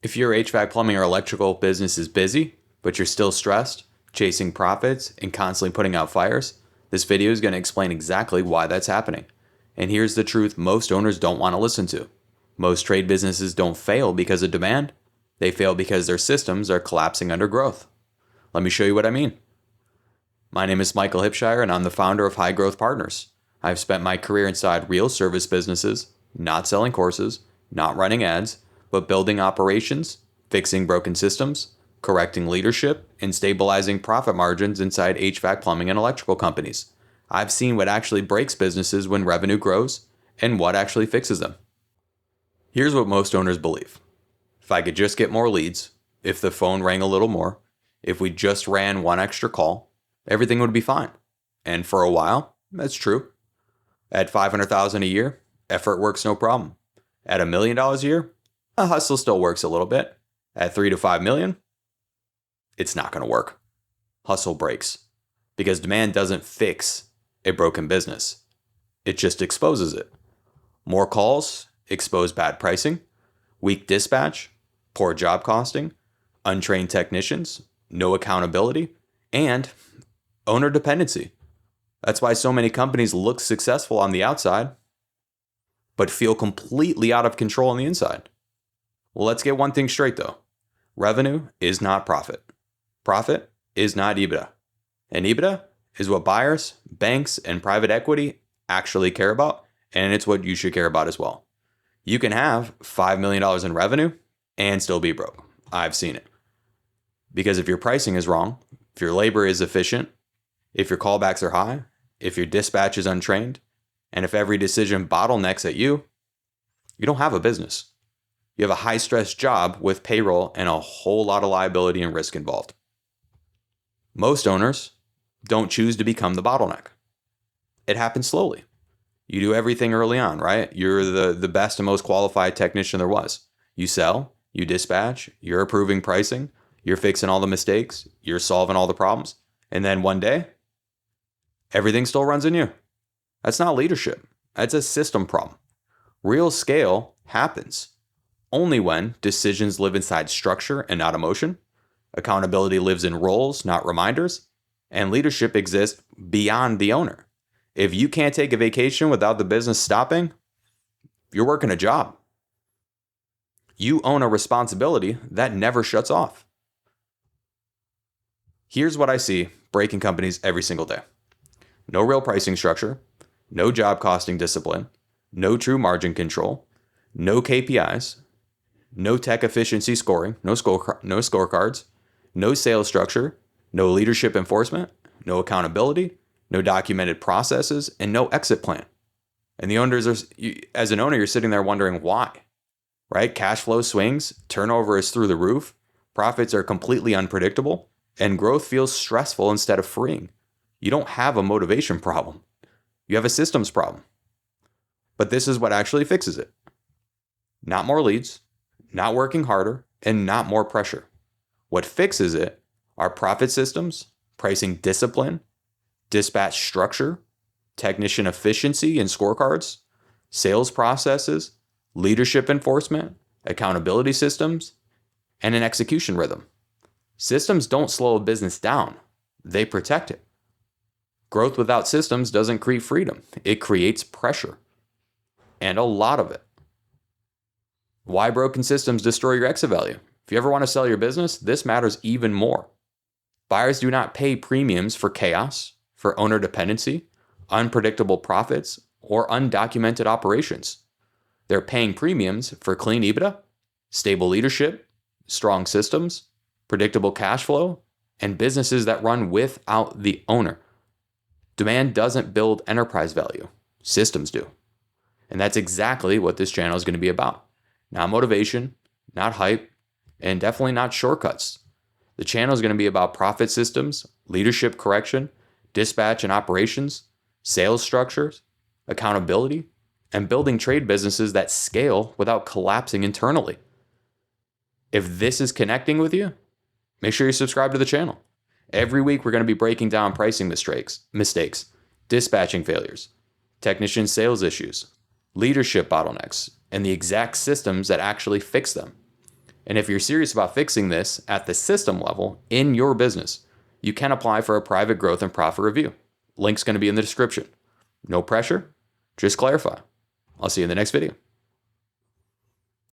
If your HVAC, plumbing, or electrical business is busy, but you're still stressed, chasing profits, and constantly putting out fires, this video is going to explain exactly why that's happening. And here's the truth most owners don't want to listen to. Most trade businesses don't fail because of demand. They fail because their systems are collapsing under growth. Let me show you what I mean. My name is Michael Hipshire, and I'm the founder of Hightower Growth Partners. I've spent my career inside real service businesses, not selling courses, not running ads, but building operations, fixing broken systems, correcting leadership, and stabilizing profit margins inside HVAC, plumbing, and electrical companies. I've seen what actually breaks businesses when revenue grows and what actually fixes them. Here's what most owners believe. If I could just get more leads, if the phone rang a little more, if we just ran one extra call, everything would be fine. And for a while, that's true. At $500,000 a year, effort works no problem. At $1 million a year, a hustle still works a little bit. At 3 to 5 million, it's not going to work. Hustle breaks because demand doesn't fix a broken business. It just exposes it. More calls expose bad pricing, weak dispatch, poor job costing, untrained technicians, no accountability, and owner dependency. That's why so many companies look successful on the outside, but feel completely out of control on the inside. Well, let's get one thing straight though. Revenue is not profit. Profit is not EBITDA. And EBITDA is what buyers, banks, and private equity actually care about, and it's what you should care about as well. You can have $5 million in revenue and still be broke. I've seen it. Because if your pricing is wrong, if your labor is efficient, if your callbacks are high, if your dispatch is untrained, and if every decision bottlenecks at you, you don't have a business. You have a high-stress job with payroll and a whole lot of liability and risk involved. Most owners don't choose to become the bottleneck. It happens slowly. You do everything early on, right? You're the best and most qualified technician there was. You sell, you dispatch, you're approving pricing, you're fixing all the mistakes, you're solving all the problems. And then one day, everything still runs in you. That's not leadership. That's a system problem. Real scale happens only when decisions live inside structure and not emotion. Accountability lives in roles, not reminders. And leadership exists beyond the owner. If you can't take a vacation without the business stopping, you're working a job. You own a responsibility that never shuts off. Here's what I see breaking companies every single day. No real pricing structure, no job costing discipline, no true margin control, no KPIs, no tech efficiency scoring, no scorecards, no sales structure, no leadership enforcement, no accountability, no documented processes, and no exit plan. And the owners as an owner, you're sitting there wondering why, right? Cash flow swings, turnover is through the roof, profits are completely unpredictable, and growth feels stressful instead of freeing. You don't have a motivation problem. You have a systems problem. But this is what actually fixes it. Not more leads, not working harder, and not more pressure. What fixes it are profit systems, pricing discipline, dispatch structure, technician efficiency and scorecards, sales processes, leadership enforcement, accountability systems, and an execution rhythm. Systems don't slow a business down. They protect it. Growth without systems doesn't create freedom. It creates pressure. And a lot of it. Why broken systems destroy your exit value? If you ever want to sell your business, this matters even more. Buyers do not pay premiums for chaos, for owner dependency, unpredictable profits, or undocumented operations. They're paying premiums for clean EBITDA, stable leadership, strong systems, predictable cash flow, and businesses that run without the owner. Demand doesn't build enterprise value. Systems do. And that's exactly what this channel is going to be about. Not motivation, not hype, and definitely not shortcuts. The channel is going to be about profit systems, leadership correction, dispatch and operations, sales structures, accountability, and building trade businesses that scale without collapsing internally. If this is connecting with you, make sure you subscribe to the channel. Every week, we're going to be breaking down pricing mistakes, dispatching failures, technician sales issues, leadership bottlenecks, and the exact systems that actually fix them. And if you're serious about fixing this at the system level in your business, you can apply for a private growth and profit review. Link's going to be in the description. No pressure, just clarify. I'll see you in the next video.